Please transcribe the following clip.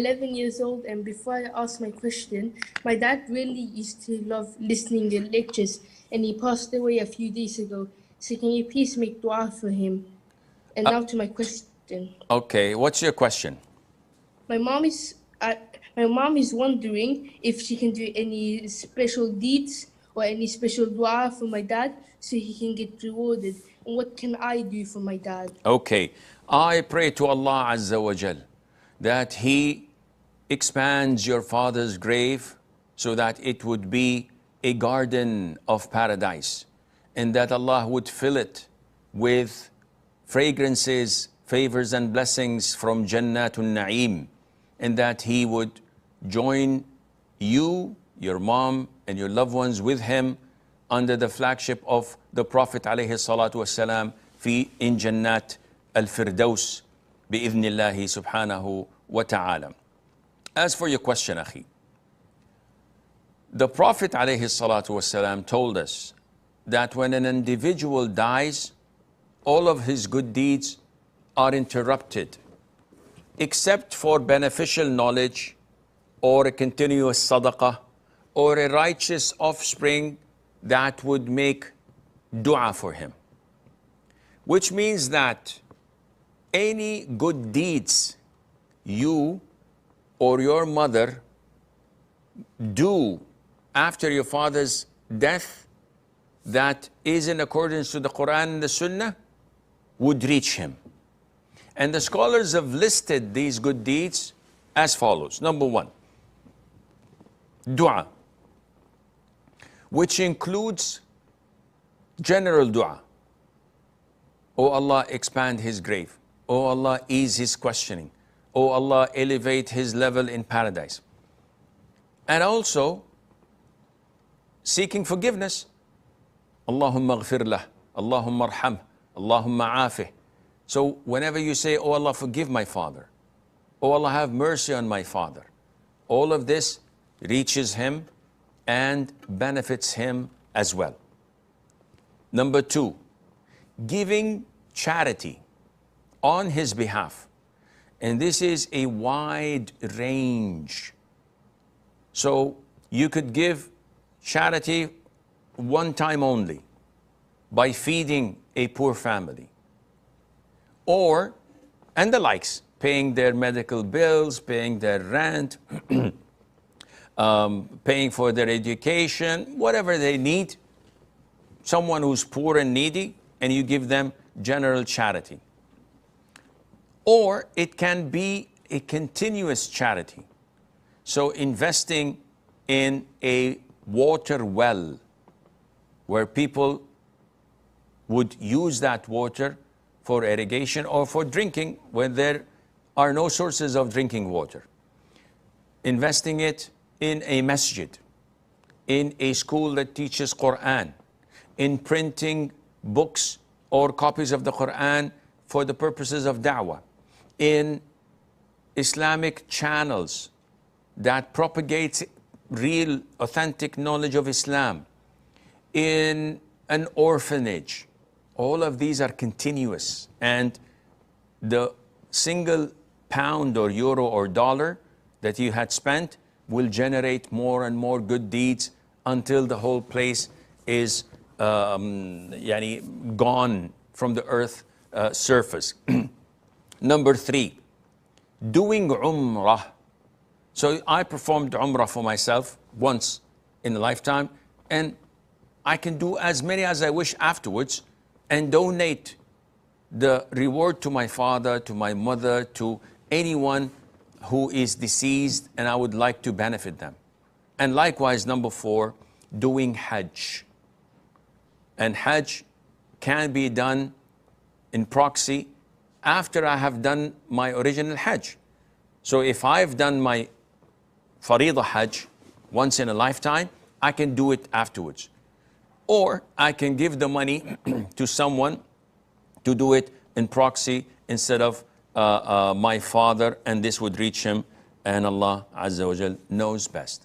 11 years old, and before I ask my question, my dad really used to love listening to lectures, and he passed away a few days ago. So can you please make dua for him? And now to my question. Okay, what's your question? My mom is wondering if she can do any special deeds or any special dua for my dad so he can get rewarded. And what can I do for my dad? Okay, I pray to Allah Azza wa Jal that He expands your father's grave so that it would be a garden of paradise, and that Allah would fill it with fragrances, favors and blessings from Jannatul Na'im, and that He would join you, your mom and your loved ones with Him under the flagship of the Prophet alayhi salatu wasalam in Jannat al-Firdaus bi'idhnillahi subhanahu wa ta'ala. As for your question, akhi, the Prophet alayhi salatu wasalam told us that when an individual dies, all of his good deeds are interrupted, except for beneficial knowledge or a continuous sadaqah or a righteous offspring that would make dua for him. Which means that any good deeds you or your mother do after your father's death that is in accordance to the Qur'an and the Sunnah would reach him. And the scholars have listed these good deeds as follows. Number one, dua, which includes general dua. Oh Allah, expand his grave. Oh Allah, ease his questioning. Oh Allah, elevate his level in paradise. And also seeking forgiveness. Allahumma ghfir lah, Allahumma arham, Allahumma afih. So whenever you say, oh Allah, forgive my father, oh Allah, have mercy on my father, all of this reaches him and benefits him as well. Number two, giving charity on his behalf. And this is a wide range. So you could give charity one time only by feeding a poor family, or, and the likes, paying their medical bills, paying their rent, paying for their education, whatever they need, someone who's poor and needy, and you give them general charity. Or it can be a continuous charity. So investing in a water well where people would use that water for irrigation or for drinking when there are no sources of drinking water. Investing it in a masjid, in a school that teaches Qur'an, in printing books or copies of the Qur'an for the purposes of dawah, in Islamic channels that propagates real, authentic knowledge of Islam, in an orphanage. All of these are continuous, and the single pound or euro or dollar that you had spent will generate more and more good deeds until the whole place is gone from the earth surface. Number three, doing Umrah. So I performed Umrah for myself once in a lifetime, and I can do as many as I wish afterwards and donate the reward to my father, to my mother, to anyone who is deceased, and I would like to benefit them. And likewise, number four, doing Hajj. And Hajj can be done in proxy after I have done my original Hajj. So if I've done my Faridah Hajj once in a lifetime, I can do it afterwards. Or I can give the money to someone to do it in proxy instead of my father, and this would reach him, and Allah Azza wa Jal knows best.